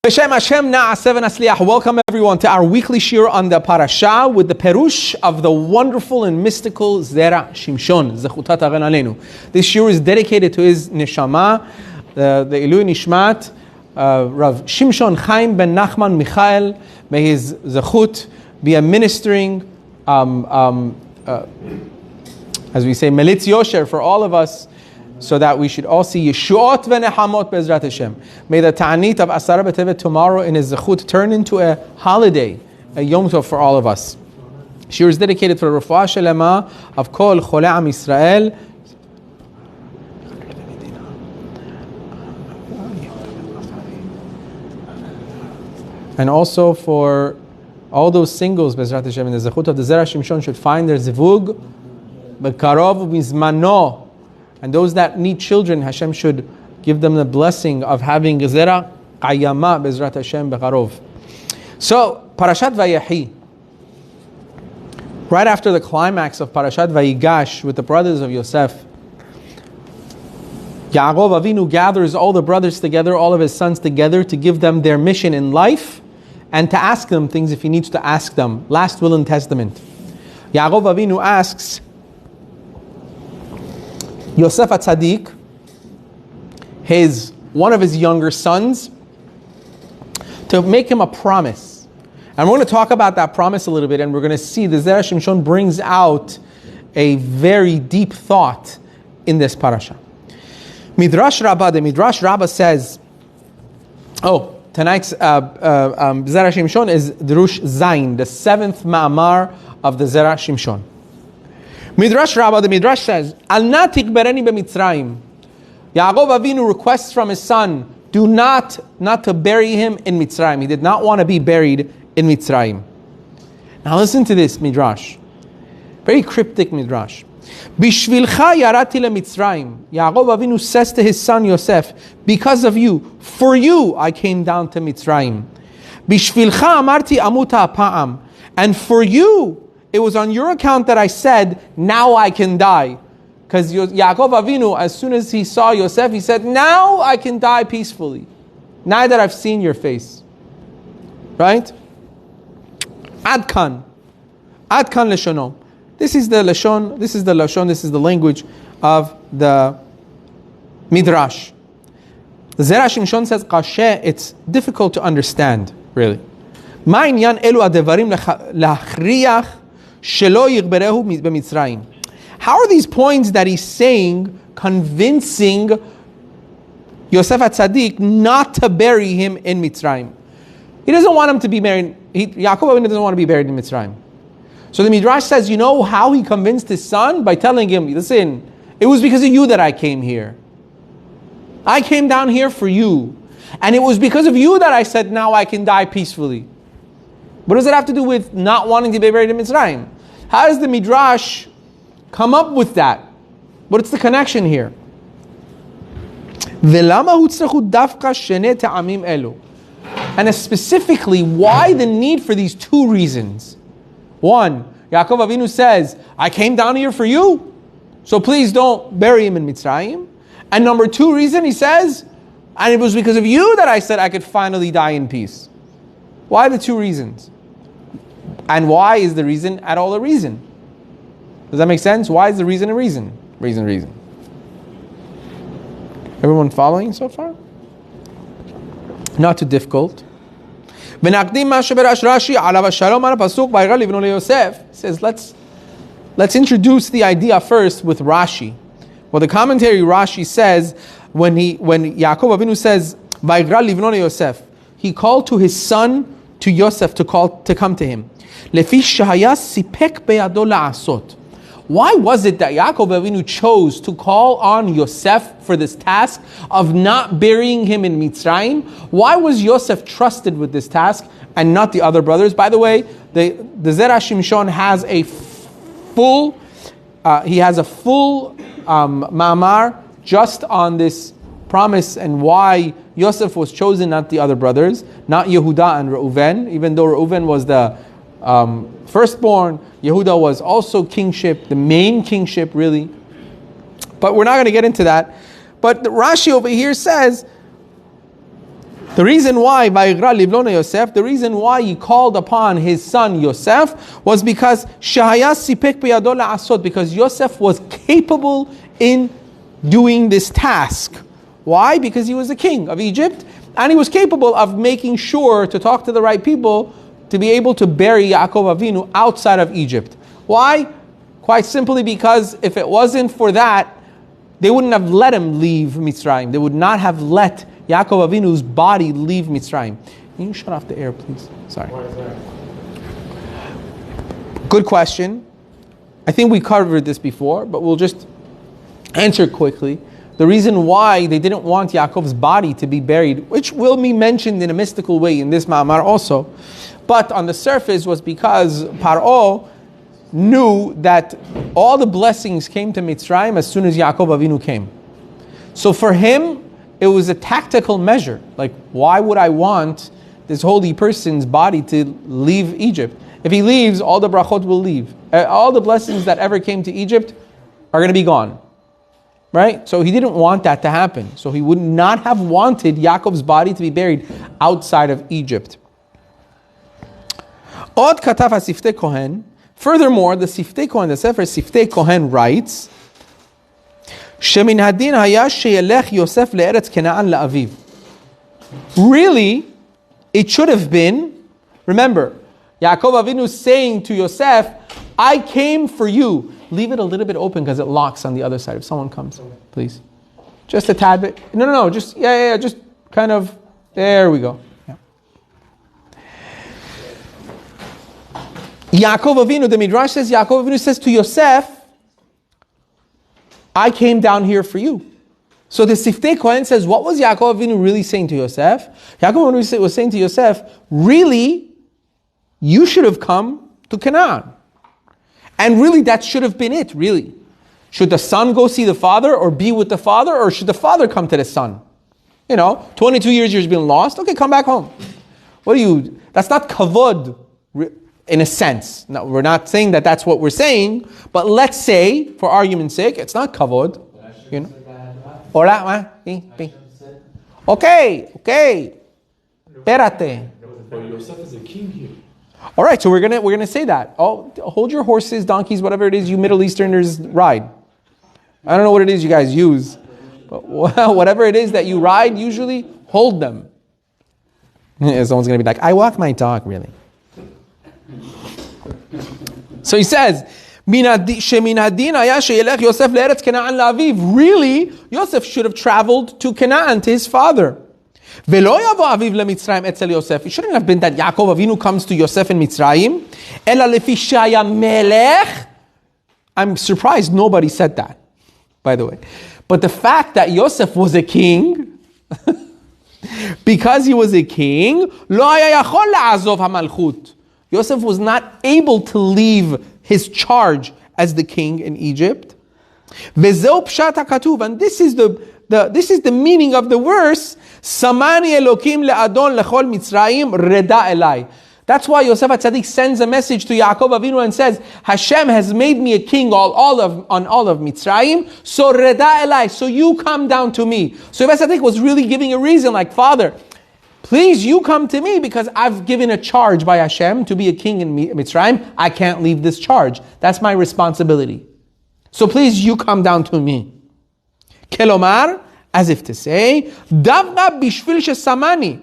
Welcome everyone to our weekly shiur on the Parashat with the Perush of the wonderful and mystical Zera Shimshon. This shiur is dedicated to his neshama, the Ilui Nishmat, Rav Shimshon Chaim ben Nachman Michael. May his zechut be a ministering, as we say, melitz yosher for all of us, so that we should all see Yeshuot v'nehamot be'ezrat Hashem. May the ta'anit of Asara B'Tevet tomorrow in his zechut turn into a holiday, a Yom Tov for all of us. Shiur is dedicated for the refuah shelema of kol cholei am Yisrael. And also for all those singles, be'ezrat Hashem, in the zechut of the Zera Shimshon should find their zivug b'karov mizmano. And those that need children, Hashem should give them the blessing of having Zera Qayama Bezrat Hashem Be'karov. So, Parashat Vayechi, right after the climax of Parashat Vayigash with the brothers of Yosef, Yaakov Avinu gathers all the brothers together, all of his sons together, to give them their mission in life and to ask them things if he needs to ask them. Last will and testament. Yaakov Avinu asks Yosef HaTzadik, one of his younger sons, to make him a promise. And we're going to talk about that promise a little bit, and we're going to see the Zera Shimshon brings out a very deep thought in this parasha. Midrash Rabbah, the Midrash Rabbah says, tonight's Zera Shimshon is Drush Zayin, the seventh ma'amar of the Zera Shimshon. Midrash Rabbah, the Midrash says, Al na tikbereni b'Mitzrayim. Yaakov Avinu requests from his son, not to bury him in Mitzrayim. He did not want to be buried in Mitzrayim. Now listen to this Midrash. Very cryptic Midrash. Bishvilcha yarati leMitzrayim. Yaakov Avinu says to his son Yosef, because of you, for you I came down to Mitzrayim. Bishvilcha amarti amuta ha'pa'am. And for you, it was on your account that I said, now I can die. Because Yaakov Avinu, as soon as he saw Yosef, he said, now I can die peacefully. Now that I've seen your face. Right? Adkan. Adkan leshono. This is the lashon, this is the language of the Midrash. The Zera Shimshon says, Qasheh, it's difficult to understand, really. Ma inyan elu adevarim lachriach. How are these points that he's saying convincing Yosef HaTzadik not to bury him in Mitzrayim? He doesn't want him to be buried. Yaakov Avinu doesn't want to be buried in Mitzrayim. So the Midrash says, you know how he convinced his son? By telling him, listen, it was because of you that I came here. I came down here for you. And it was because of you that I said, now I can die peacefully. What does it have to do with not wanting to be buried in Mitzrayim? How does the Midrash come up with that? What's the connection here? And specifically, why the need for these two reasons? One, Yaakov Avinu says, I came down here for you, so please don't bury him in Mitzrayim. And number two reason, he says, and it was because of you that I said I could finally die in peace. Why the two reasons? And why is the reason at all a reason? Does that make sense? Why is the reason a reason? Reason. Everyone following so far? Not too difficult. Says, let's introduce the idea first with Rashi. Well, the commentary Rashi says, when Yaakov Avinu says, Vayikra livno leYosef, he called to his son, to Yosef, to come to him. Why was it that Yaakov Avinu chose to call on Yosef for this task of not burying him in Mitzrayim? Why was Yosef trusted with this task and not the other brothers? By the way, the Zera Shimshon has a full ma'amar just on this promise and why Yosef was chosen, not the other brothers, not Yehuda and Reuven, even though Reuven was the firstborn. Yehuda was also kingship, the main kingship really. But we're not going to get into that. But Rashi over here says, The reason why Vayigra Livlona Yosef, the reason why he called upon his son Yosef was because Shahaya Sipek Biyado La'asot, because Yosef was capable in doing this task. Why? Because he was the king of Egypt, and he was capable of making sure to talk to the right people to be able to bury Yaakov Avinu outside of Egypt. Why? Quite simply because if it wasn't for that, they wouldn't have let him leave Mitzrayim. They would not have let Yaakov Avinu's body leave Mitzrayim. Can you shut off the air, please? Sorry. Good question. I think we covered this before, but we'll just answer quickly. The reason why they didn't want Yaakov's body to be buried, which will be mentioned in a mystical way in this Ma'amar also, but on the surface was because Paro knew that all the blessings came to Mitzrayim as soon as Yaakov Avinu came. So for him, it was a tactical measure. Like, why would I want this holy person's body to leave Egypt? If he leaves, all the brachot will leave. All the blessings that ever came to Egypt are going to be gone. Right? So he didn't want that to happen. So he would not have wanted Yaakov's body to be buried outside of Egypt. Od katav ha-siftei kohen. Furthermore, the Siftei Kohen, the Sefer Siftei Kohen writes, Shemin hadin haya sheyelech Yosef le'eretz Kena'an la'aviv. Really, it should have been, remember, Yaakov Avinu is saying to Yosef, I came for you. Leave it a little bit open because it locks on the other side. If someone comes, please. Just a tad bit. No, just, just kind of, there we go. Yaakov Avinu, the Midrash says, Yaakov Avinu says to Yosef, I came down here for you. So the Siftei Kohen says, what was Yaakov Avinu really saying to Yosef? Yaakov Avinu was saying to Yosef, really, you should have come to Canaan. And really, that should have been it, really. Should the son go see the father or be with the father, or should the father come to the son? 22 years you've been lost, okay, come back home. That's not kavod, in a sense. No, we're not saying that that's what we're saying, but let's say, for argument's sake, it's not kavod. Okay. Espérate. Yosef is a king here. All right, so we're gonna say that. Oh, hold your horses, donkeys, whatever it is you Middle Easterners ride. I don't know what it is you guys use, but whatever it is that you ride, usually hold them. Someone's gonna be like, I walk my dog, really. So he says, really, Yosef should have traveled to Canaan, to his father. It shouldn't have been that Yaakov Avinu comes to Yosef in Mitzrayim. I'm surprised nobody said that, by the way. But the fact that Yosef was a king, because he was a king, Yosef was not able to leave his charge as the king in Egypt. And this is the meaning of the verse, Samani Elokim le'adon lechol Mitzrayim reda elai. That's why Yosef HaTzadik sends a message to Yaakov Avinu and says, Hashem has made me a king on all of Mitzrayim, so reda elai, so you come down to me. So Yosef HaTzadik was really giving a reason, like, Father, please, you come to me because I've given a charge by Hashem to be a king in Mitzrayim. I can't leave this charge. That's my responsibility. So please, you come down to me. Kelomar, as if to say, Davna bishvil shesamani.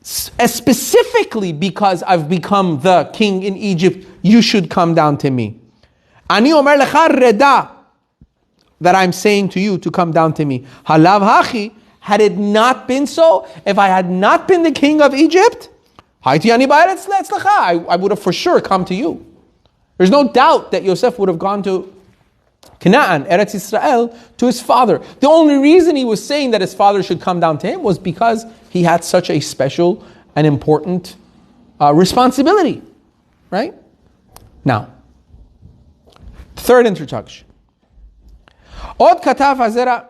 Specifically because I've become the king in Egypt, you should come down to me. Ani omer lecha reda, that I'm saying to you to come down to me. Halav hachi. Had it not been so, if I had not been the king of Egypt, I would have for sure come to you. There's no doubt that Yosef would have gone to Canaan, Eretz Israel, to his father. The only reason he was saying that his father should come down to him was because he had such a special and important responsibility. Right? Now, third introduction. Od katav hazera.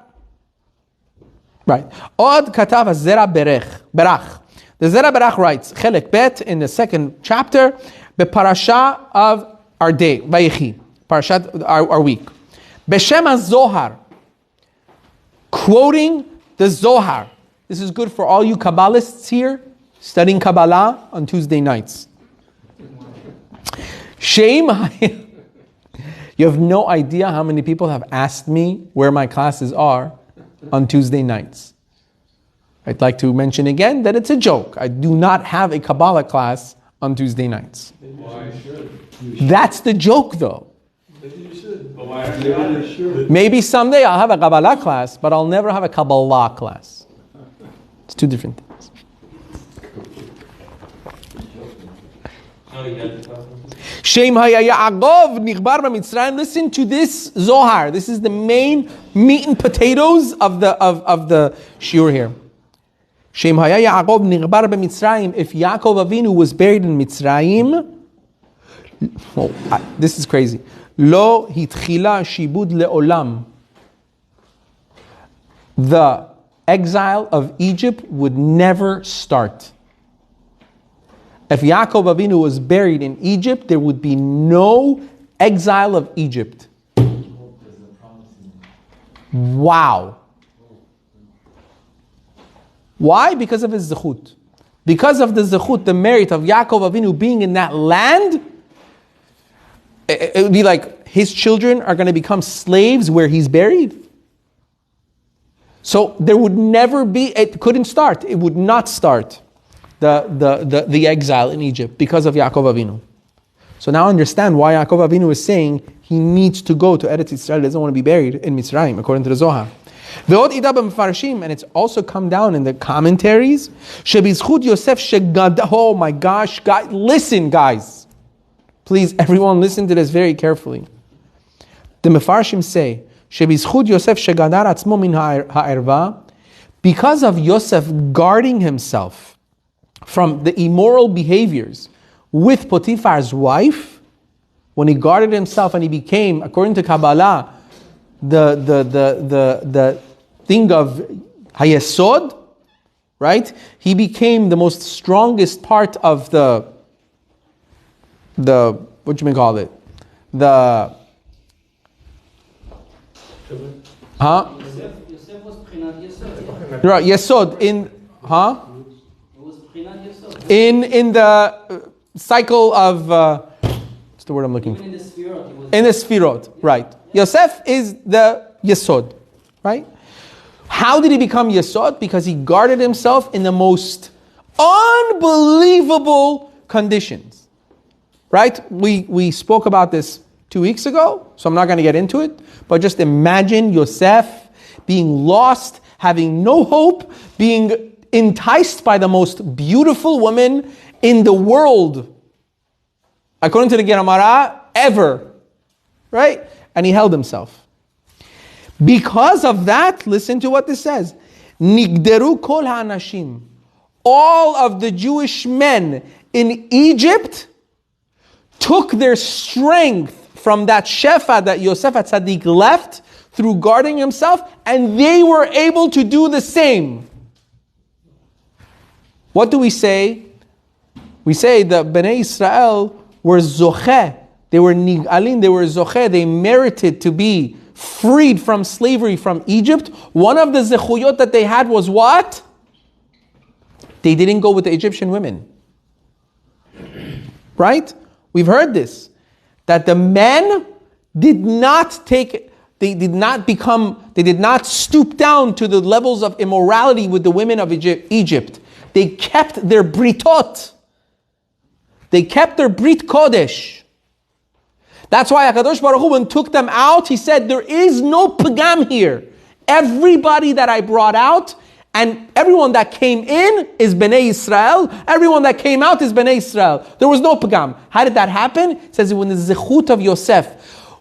Right. Od katav Zera berach. The Zera berach writes, Chelek Bet, in the second chapter, the Parashat of our day, Vayechi, Parashat our week. Beshem HaZohar, quoting the Zohar. This is good for all you Kabbalists here studying Kabbalah on Tuesday nights. Shame. You have no idea how many people have asked me where my classes are on Tuesday nights. I'd like to mention again that it's a joke. I do not have a Kabbalah class on Tuesday nights. Why you should? That's the joke though. Maybe you should. But why you should? Maybe someday I'll have a Kabbalah class, but I'll never have a Kabbalah class. It's two different things. Shem haya Yaakov nichbar b'Mitzrayim. Listen to this Zohar. This is the main meat and potatoes of the shiur here. Shem haya Yaakov nichbar b'Mitzrayim. If Yaakov Avinu was buried in Mitzrayim, this is crazy. Lo hitchila shibud leolam. The exile of Egypt would never start. If Yaakov Avinu was buried in Egypt, there would be no exile of Egypt. Wow. Why? Because of his zechut. Because of the zechut, the merit of Yaakov Avinu being in that land, it would be like his children are going to become slaves where he's buried. So there would never be, it couldn't start. It would not start the exile in Egypt because of Yaakov Avinu. So now understand why Yaakov Avinu is saying he needs to go to Eretz Yisrael. He doesn't want to be buried in Mitzrayim, according to the Zohar. And it's also come down in the commentaries. Oh my gosh, guys, listen guys. Please, everyone listen to this very carefully. The Mefarshim say, because of Yosef guarding himself from the immoral behaviors with Potiphar's wife, when he guarded himself and he became, according to Kabbalah, the thing of Hayesod, right? He became the most strongest part of the what you may call it? Yosef was Prinat Yesod. Right, Yesod in It was Prinat Yesod. in the cycle of what's the word I'm looking for? Even in the Sfirot. It was In the Sfirot, right? Yosef is the Yesod, right? How did he become Yesod? Because he guarded himself in the most unbelievable conditions, right? We spoke about this 2 weeks ago, so I'm not going to get into it, but just imagine Yosef being lost, having no hope, being enticed by the most beautiful woman in the world, according to the Gemara, ever, right? And he held himself. Because of that, listen to what this says. Nigderu kol ha'anashim. All of the Jewish men in Egypt took their strength from that shefa that Yosef HaTzadik left through guarding himself, and they were able to do the same. What do we say? We say that Bnei Israel were zocheh. They were nig'alin, they were zocheh. They merited to be freed from slavery from Egypt. One of the zechuyot that they had was what? They didn't go with the Egyptian women. Right? We've heard this. That the men did not stoop down to the levels of immorality with the women of Egypt. They kept their britot. They kept their brit kodesh. That's why HaKadosh Baruch Hu, when took them out, he said, there is no pagam here. Everybody that I brought out, and everyone that came in is Bnei Israel. Everyone that came out is Bnei Israel. There was no pagam. How did that happen? It says when the zechut of Yosef,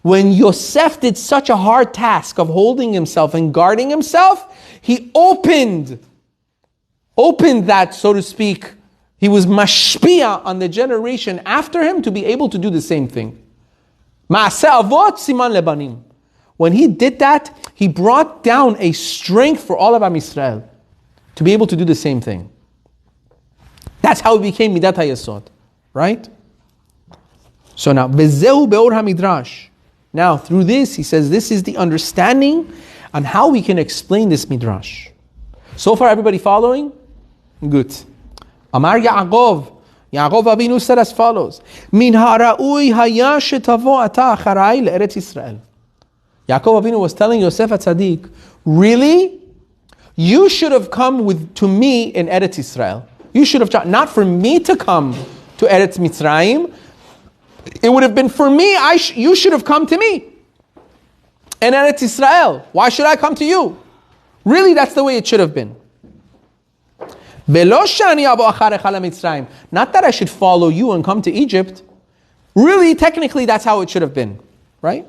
when Yosef did such a hard task of holding himself and guarding himself, he opened that, so to speak, he was mashpia on the generation after him to be able to do the same thing. Ma'aseh avot siman lebanim. When he did that, he brought down a strength for all of Am Yisrael to be able to do the same thing. That's how it became Midat HaYesod, right? So now, Vezehu Beor HaMidrash. Now, through this, he says, this is the understanding on how we can explain this Midrash. So far, everybody following? Good. Amar Yaakov. Yaakov Avinu said as follows. Min hara'ui haya shetavo ata acharai le'eretz Yisrael. Yaakov Avinu was telling Yosef HaTzadik, really? You should have come to me in Eretz Yisrael. You should have tried, not for me to come to Eretz Mitzrayim. It would have been for me, you should have come to me in Eretz Yisrael. Why should I come to you? Really, that's the way it should have been. Not that I should follow you and come to Egypt. Really, technically, that's how it should have been. Right?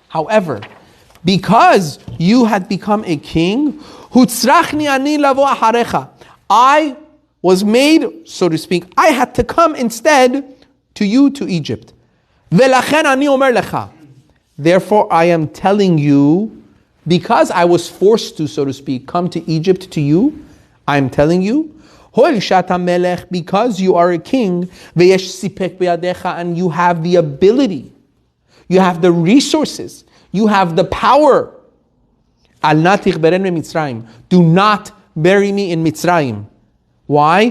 However, because you had become a king, I was made, so to speak, I had to come instead to you to Egypt. Therefore, I am telling you, because I was forced to, so to speak, come to Egypt to you, I am telling you, because you are a king, and you have the ability, you have the resources, you have the power. Do not bury me in Mitzrayim. Why?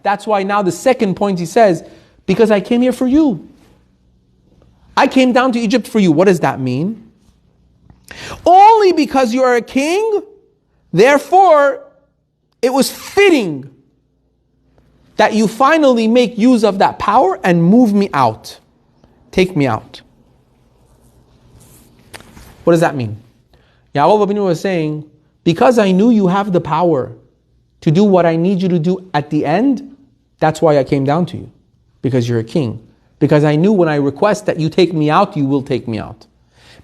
That's why now the second point he says, because I came here for you. I came down to Egypt for you. What does that mean? Only because you are a king, therefore, it was fitting that you finally make use of that power and move me out. Take me out. What does that mean? Yaakov Avinu was saying, because I knew you have the power to do what I need you to do at the end, that's why I came down to you. Because you're a king. Because I knew when I request that you take me out, you will take me out.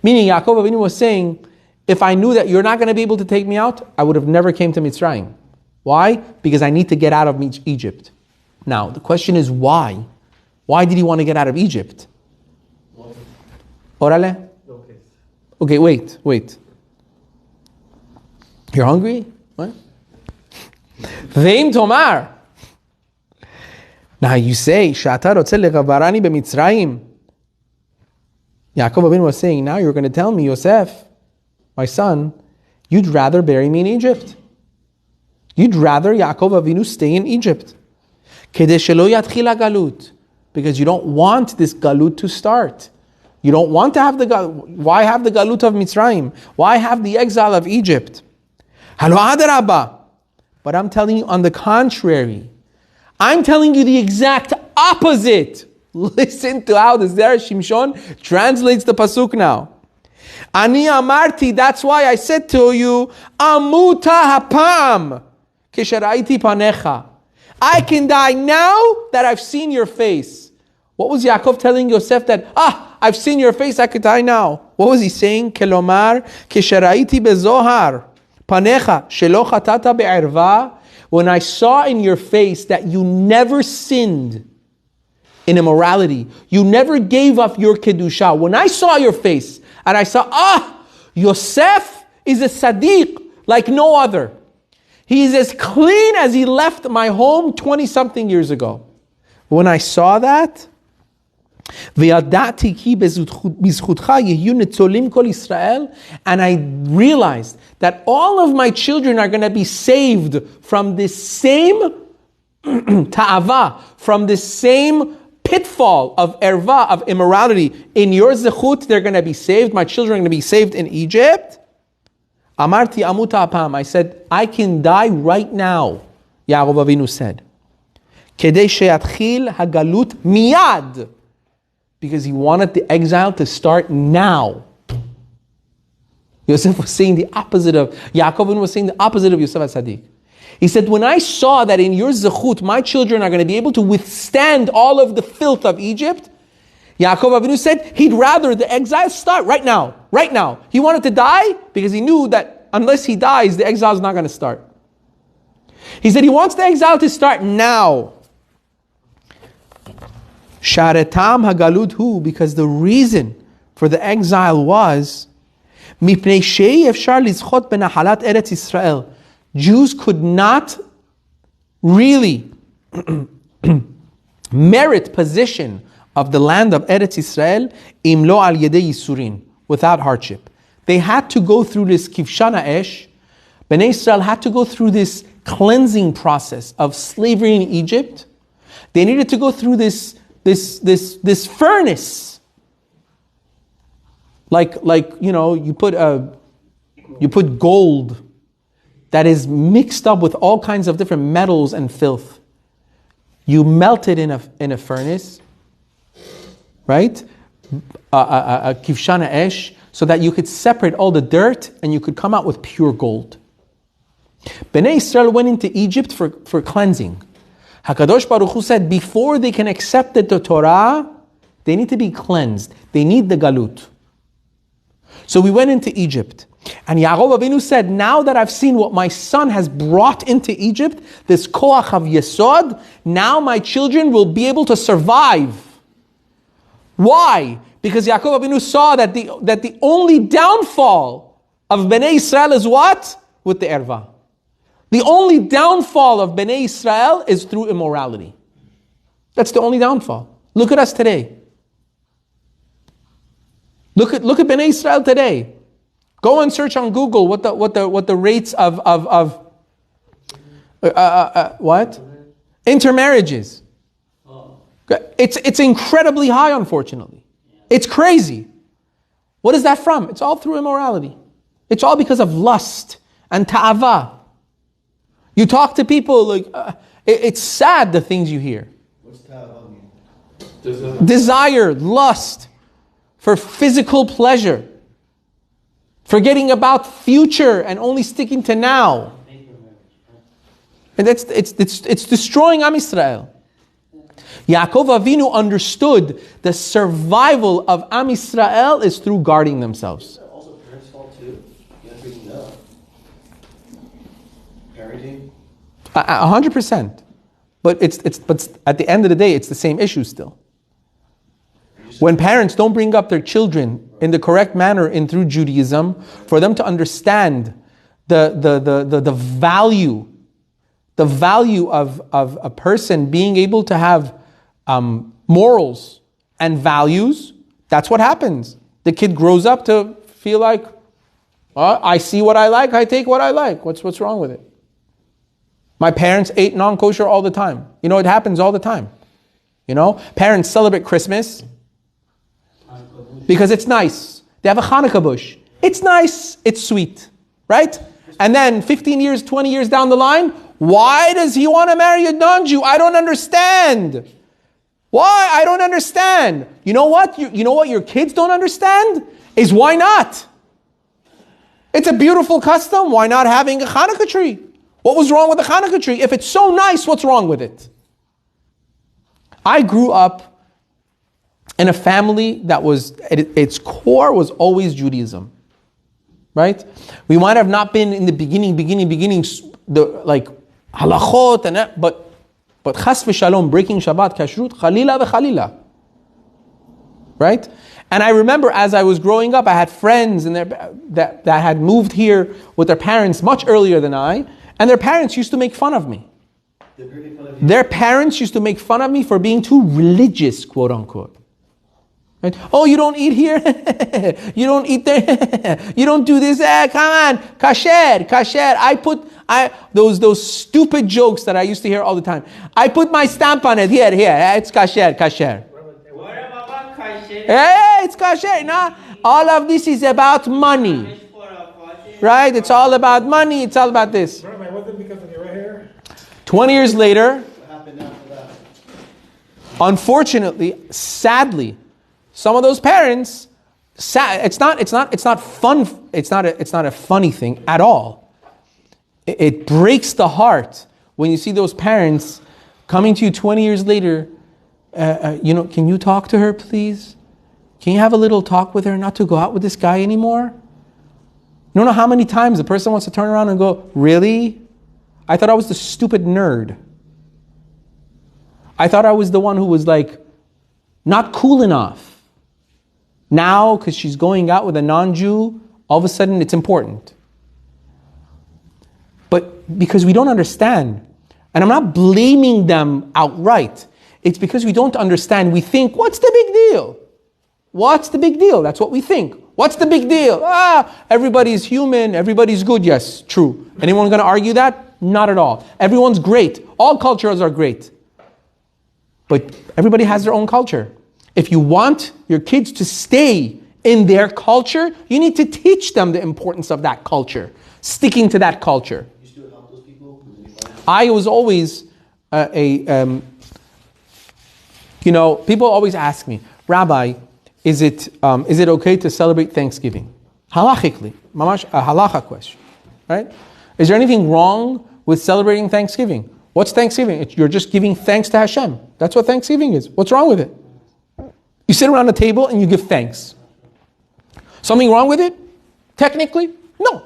Meaning Yaakov Avinu was saying, if I knew that you're not going to be able to take me out, I would have never came to Mitzrayim. Why? Because I need to get out of Egypt. Now, the question is why? Why did he want to get out of Egypt? Orale? Okay, wait. You're hungry? What? Veim tomar. Now you say, Shata rotze legavarani b'Mitzrayim. Yaakov Avinu was saying, now you're going to tell me, Yosef, my son, you'd rather bury me in Egypt. You'd rather Yaakov Avinu stay in Egypt. Kedei shelo yatchil hagalut. Because you don't want this galut to start. You don't want to have the galut. Why have the galut of Mitzrayim? Why have the exile of Egypt? Halo adarabba. But I'm telling you on the contrary. I'm telling you the exact opposite. Listen to how the Zera Shimshon translates the pasuk now. Ani amarti, that's why I said to you, amuta hapam kesharaiti panecha. I can die now that I've seen your face. What was Yaakov telling Yosef that, I've seen your face, I could die now. What was he saying? Kelomar kesharaiti bezohar panecha shelo chatata be'erva. When I saw in your face that you never sinned in immorality, you never gave up your kedusha. When I saw your face and I saw, Yosef is a Sadiq like no other. He is as clean as he left my home 20-something years ago. When I saw that, and I realized that all of my children are going to be saved from this same ta'ava, from this same pitfall of erva, of immorality. In your zechut, they're going to be saved. My children are going to be saved in Egypt. Amarti amuta apam. I said, I can die right now. Yaakov Avinu said, Kedei sheyatchil hagalut miyad. Because he wanted the exile to start now. Yosef was saying the opposite of, Yaakov Avinu was saying the opposite of Yosef HaTzadik. He said, when I saw that in your zechut, my children are going to be able to withstand all of the filth of Egypt, Yaakov Avinu said he'd rather the exile start right now. Right now. He wanted to die because he knew that unless he dies, the exile is not going to start. He said he wants the exile to start now. Sharetam hagalut hu, because the reason for the exile was mipnei shei efshar lizchot benahalat Eretz Yisrael. Jews could not really merit position of the land of Eretz Yisrael im lo al yedei yisurin, without hardship. They had to go through this kivshana esh. Bnei Israel had to go through this cleansing process of slavery in Egypt. They needed to go through this furnace. Like you put gold that is mixed up with all kinds of different metals and filth. You melt it in a furnace, right? A kivshana esh, so that you could separate all the dirt and you could come out with pure gold. Bnei Israel went into Egypt for cleansing. HaKadosh Baruch Hu said, before they can accept the Torah, they need to be cleansed. They need the galut. So we went into Egypt. And Yaakov Avinu said, now that I've seen what my son has brought into Egypt, this koach of yesod, now my children will be able to survive. Why? Because Yaakov Avinu saw that the only downfall of Bnei Israel is what? With the erva. The only downfall of Bnei Israel is through immorality. That's the only downfall. Look at us today. Look at Bnei Israel today. Go and search on Google what the rates of what? Intermarriages. It's incredibly high, unfortunately. It's crazy. What is that from? It's all through immorality. It's all because of lust and ta'ava. You talk to people, like it's sad the things you hear. What's ta'ava mean? Desire, lust, for physical pleasure. Forgetting about future and only sticking to now. And it's destroying Am Yisrael. Yaakov Avinu understood the survival of Am Yisrael is through guarding themselves. Is that also parents' fault too? You have to know. Parenting? 100%. But but at the end of the day, it's the same issue still. When parents don't bring up their children in the correct manner in through Judaism, for them to understand the value of a person being able to have morals and values, that's what happens. The kid grows up to feel like, I see what I like, I take what I like. What's wrong with it? My parents ate non-kosher all the time. It happens all the time. Parents celebrate Christmas because it's nice. They have a Hanukkah bush. It's nice, it's sweet, right? And then 15 years, 20 years down the line, why does he want to marry a non-Jew? I don't understand. Why? I don't understand. You know what? You know what your kids don't understand? Is why not? It's a beautiful custom. Why not having a Hanukkah tree? What was wrong with the Hanukkah tree? If it's so nice, what's wrong with it? I grew up in a family that was, at its core was always Judaism. Right? We might have not been in the beginning, like halachot and that, but chas v'shalom, breaking Shabbat, kashrut, chalila v'chalila. Right? And I remember as I was growing up, I had friends that had moved here with their parents much earlier than I, and their parents used to make fun of me. Their parents used to make fun of me for being too religious, quote unquote. Right? Oh, you don't eat here? You don't eat there? You don't do this? Come on, kasher. Those stupid jokes that I used to hear all the time. I put my stamp on it. Here, it's kasher. Hey, it's kasher. Nah, all of this is about money. Right? It's all about money. It's all about this. Was it because of your hair? 20 years later, What happened after that? unfortunately, sadly, some of those parents, it's not fun. It's not a funny thing at all. It breaks the heart when you see those parents coming to you 20 years later. Can you talk to her, please? Can you have a little talk with her, not to go out with this guy anymore? You don't know how many times a person wants to turn around and go, really? I thought I was the stupid nerd. I thought I was the one who was like, not cool enough. Now, because she's going out with a non-Jew, all of a sudden it's important. But because we don't understand, and I'm not blaming them outright, it's because we don't understand. We think, what's the big deal? What's the big deal? That's what we think. What's the big deal? Everybody's human, everybody's good. Yes, true. Anyone going to argue that? Not at all. Everyone's great. All cultures are great. But everybody has their own culture. If you want your kids to stay in their culture, you need to teach them the importance of that culture, sticking to that culture. You still help those people? I was always people always ask me, Rabbi, is it okay to celebrate Thanksgiving? Halachically, mamash, a halacha question, right? Is there anything wrong with celebrating Thanksgiving? What's Thanksgiving? You're just giving thanks to Hashem. That's what Thanksgiving is. What's wrong with it? You sit around the table and you give thanks. Something wrong with it? Technically, no.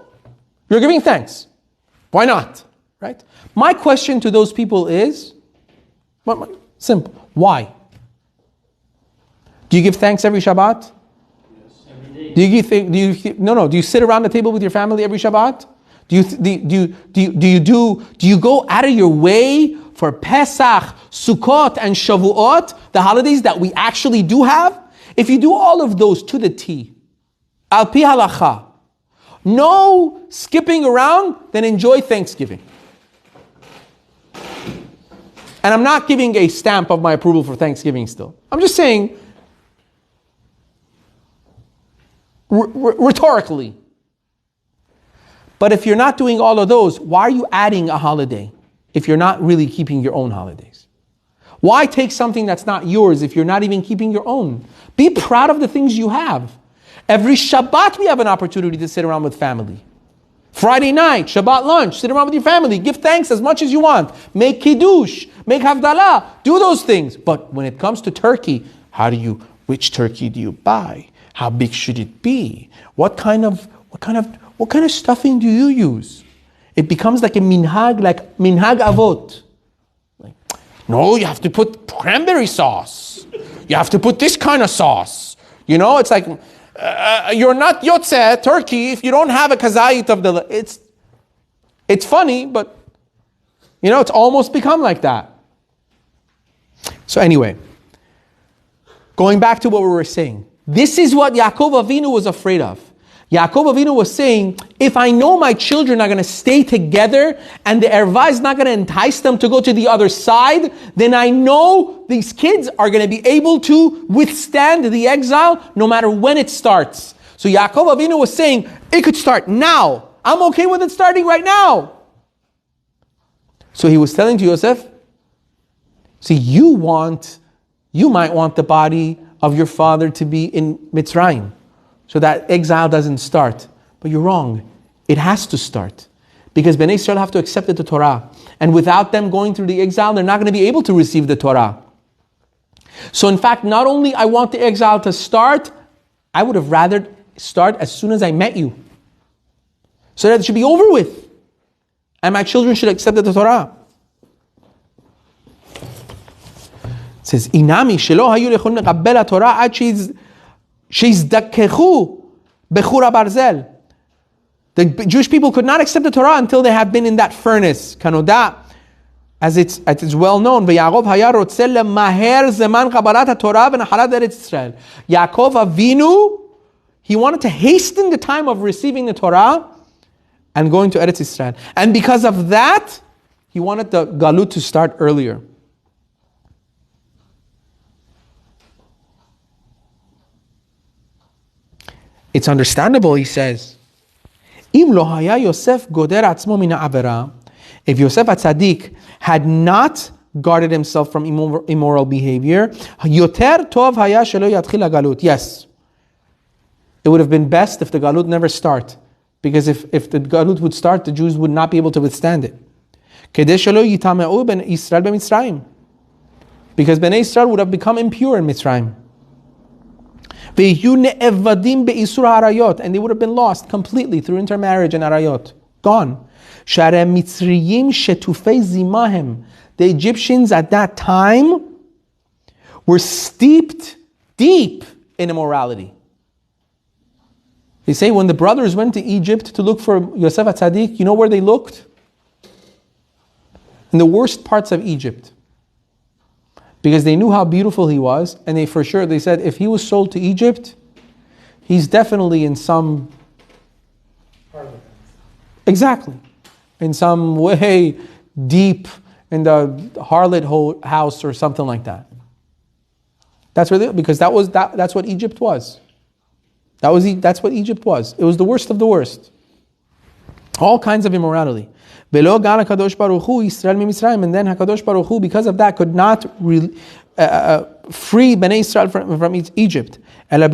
You're giving thanks. Why not? Right? My question to those people is simple. Why? Do you give thanks every Shabbat? Every day. Do you sit around the table with your family every Shabbat? Do you go out of your way for Pesach, Sukkot, and Shavuot, the holidays that we actually do have? If you do all of those to the T, al pi halacha, no skipping around, then enjoy Thanksgiving. And I'm not giving a stamp of my approval for Thanksgiving still. I'm just saying, rhetorically. But if you're not doing all of those, why are you adding a holiday if you're not really keeping your own holidays? Why take something that's not yours if you're not even keeping your own? Be proud of the things you have. Every Shabbat we have an opportunity to sit around with family. Friday night, Shabbat lunch, sit around with your family, give thanks as much as you want, make kiddush, make havdalah, do those things. But when it comes to turkey, which turkey do you buy? How big should it be? What kind of stuffing do you use? It becomes like a minhag avot. No, you have to put cranberry sauce. You have to put this kind of sauce. It's like, you're not yotzeh, turkey, if you don't have a kazayit of the... It's funny, but, it's almost become like that. So anyway, going back to what we were saying. This is what Yaakov Avinu was afraid of. Yaakov Avinu was saying, if I know my children are going to stay together and the erva is not going to entice them to go to the other side, then I know these kids are going to be able to withstand the exile no matter when it starts. So Yaakov Avinu was saying, it could start now. I'm okay with it starting right now. So he was telling to Yosef, see, you might want the body of your father to be in Mitzrayim, so that exile doesn't start. But you're wrong. It has to start. Because Bnei Israel have to accept the Torah. And without them going through the exile, they're not going to be able to receive the Torah. So in fact, not only I want the exile to start, I would have rather start as soon as I met you. So that it should be over with. And my children should accept the Torah. It says, Inami shelo hayu lechon leqabbel Torah ad sheizdakechu bechura barzel. The Jewish people could not accept the Torah until they have been in that furnace. Kanoda, as it's well known. Yaakov haya rotzeh lemaher zeman kabbalat Torah v'nachalat Eretz Yisrael. Yaakov Avinu, he wanted to hasten the time of receiving the Torah and going to Eretz Yisrael. And because of that, he wanted the galut to start earlier. It's understandable, he says. If Yosef HaTzadik had not guarded himself from immoral behavior, yes, it would have been best if the galut never start. Because if the galut would start, the Jews would not be able to withstand it. Because Bnei Israel would have become impure in Mitzrayim. And they would have been lost completely through intermarriage and arayot. Gone. The Egyptians at that time were steeped deep in immorality. They say when the brothers went to Egypt to look for Yosef HaTzadik, you know where they looked? In the worst parts of Egypt. Because they knew how beautiful he was, and they said if he was sold to Egypt, He's definitely in some... Exactly. In some way deep in the harlot house or something like that. That's really, because that's what Egypt was. That's what Egypt was. It was the worst of the worst. All kinds of immorality. And then HaKadosh Baruch Hu, because of that, could not free Bnei Israel from Egypt. But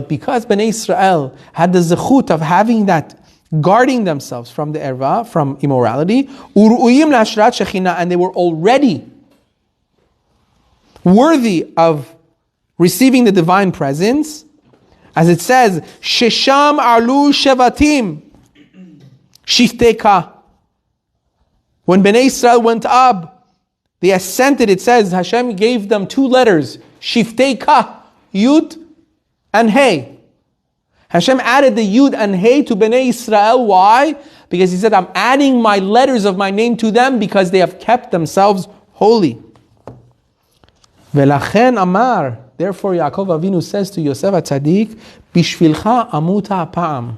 because Bnei Israel had the zechut of having that, guarding themselves from the erva, from immorality, and they were already worthy of receiving the divine presence, as it says, Shesham Arlu Shevatim Shifteka. When Bnei Israel went up, they ascended, it says, Hashem gave them two letters, Shifteka, Yud and Hey. Hashem added the Yud and Hey to Bnei Israel. Why? Because He said, I'm adding my letters of my name to them because they have kept themselves holy. Velachen Amar. Therefore, Yaakov Avinu says to Yosef HaTzadik, Bishvilcha amuta ha'pa'am.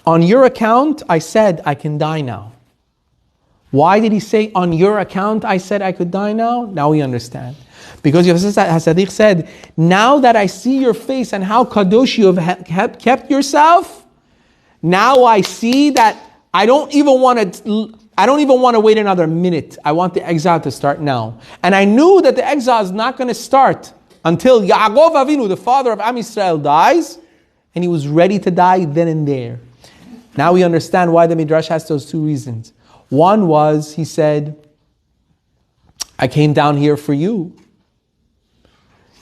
On your account, I said I can die now. Why did he say, on your account, I said I could die now? Now we understand. Because Yosef HaTzadik said, now that I see your face and how kadosh you have kept yourself, now I see that I don't even want to wait another minute. I want the exile to start now. And I knew that the exile is not going to start until Yaakov Avinu, the father of Am Yisrael, dies. And he was ready to die then and there. Now we understand why the Midrash has those two reasons. One was, he said, I came down here for you.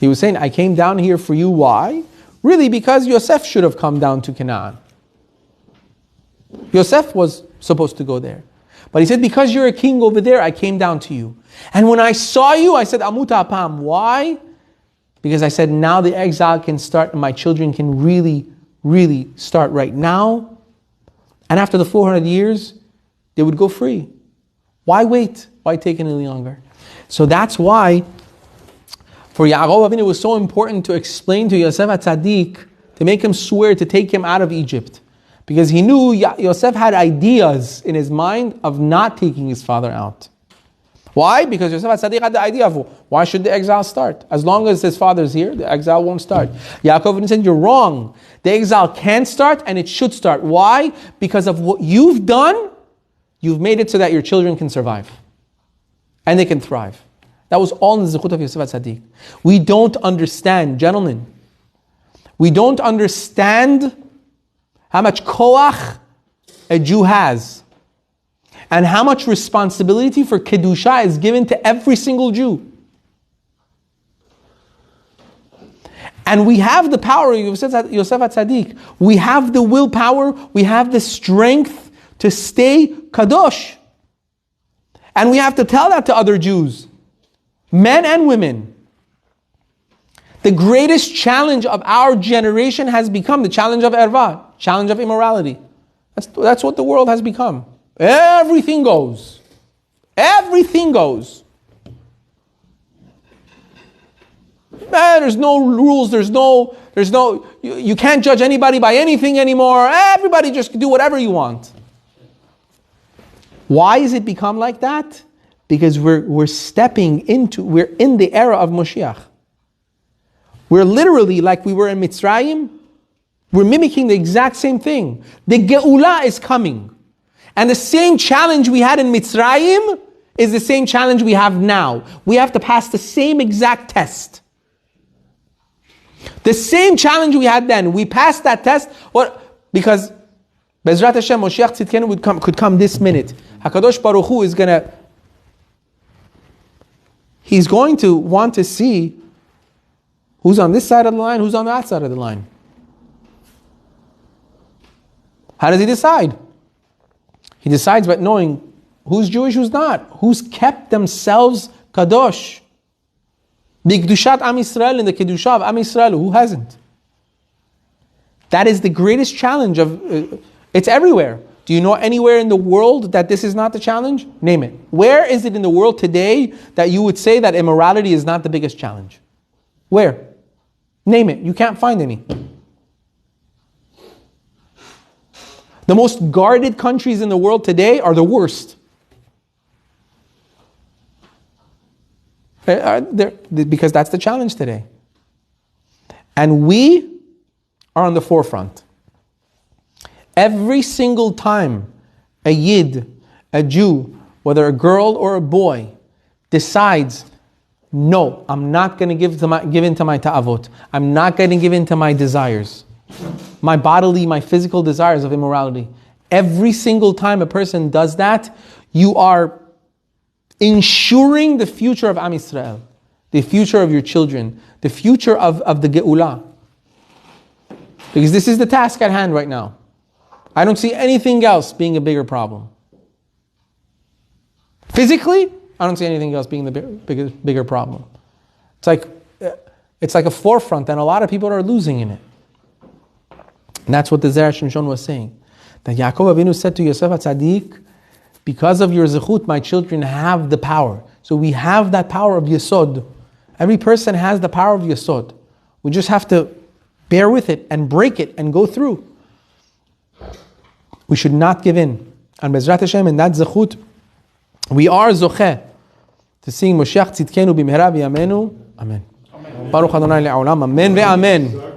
He was saying, I came down here for you. Why? Really, because Yosef should have come down to Canaan. Yosef was supposed to go there. But he said, because you're a king over there, I came down to you. And when I saw you, I said, Amuta Apam. Why? Because I said, now the exile can start and my children can really, really start right now. And after the 400 years, they would go free. Why wait? Why take any longer? So that's why for Yaakov Avinu it was so important to explain to Yosef HaTzadik, to make him swear to take him out of Egypt. Because he knew Yosef had ideas in his mind of not taking his father out. Why? Because Yosef HaTzadik had the idea of, why should the exile start? As long as his father's here, the exile won't start. Yaakov said, you're wrong. The exile can start and it should start. Why? Because of what you've done, you've made it so that your children can survive. And they can thrive. That was all in the zechut of Yosef HaTzadik. We don't understand, gentlemen. We don't understand how much koach a Jew has. And how much responsibility for Kedusha is given to every single Jew. And we have the power of Yosef HaTzadik. We have the willpower, we have the strength to stay kadosh. And we have to tell that to other Jews, men and women. The greatest challenge of our generation has become the challenge of erva, challenge of immorality. That's what the world has become. Everything goes. Everything goes. There's no rules, you can't judge anybody by anything anymore. Everybody just do whatever you want. Why has it become like that? Because we're in the era of Moshiach. We're literally like we were in Mitzrayim. We're mimicking the exact same thing. The Geula is coming. And the same challenge we had in Mitzrayim is the same challenge we have now. We have to pass the same exact test. The same challenge we had then. We passed that test. Because Bezrat Hashem, Moshiach Tzidkenu could come this minute. HaKadosh Baruch Hu He's going to want to see who's on this side of the line, who's on that side of the line. How does He decide? He decides by knowing who's Jewish, who's not, who's kept themselves kadosh. B'kedushat Am Yisrael, in the kedusha of Am Yisrael, who hasn't? That is the greatest challenge it's everywhere. Do you know anywhere in the world that this is not the challenge? Name it. Where is it in the world today that you would say that immorality is not the biggest challenge? Where? Name it. You can't find any. The most guarded countries in the world today are the worst. Because that's the challenge today. And we are on the forefront. Every single time a Yid, a Jew, whether a girl or a boy, decides, no, I'm not going to give in to my ta'avot. I'm not going to give in to my desires. My bodily, my physical desires of immorality. Every single time a person does that, you are ensuring the future of Am Yisrael, the future of your children, the future of the Ge'ulah. Because this is the task at hand right now. I don't see anything else being a bigger problem. Physically, I don't see anything else being the bigger problem. It's like a forefront, and a lot of people are losing in it. And that's what the Zera Shimshon was saying. That Yaakov Avinu said to Yosef HaTzadik, because of your zechut, my children have the power. So we have that power of Yesod. Every person has the power of Yesod. We just have to bear with it and break it and go through. We should not give in. And Bezrat Hashem, in that zechut, we are zocheh to sing Moshiach Tzidkenu b'mehera v'yamenu. Amen. Baruch Adonai le'olam. Amen ve'amen.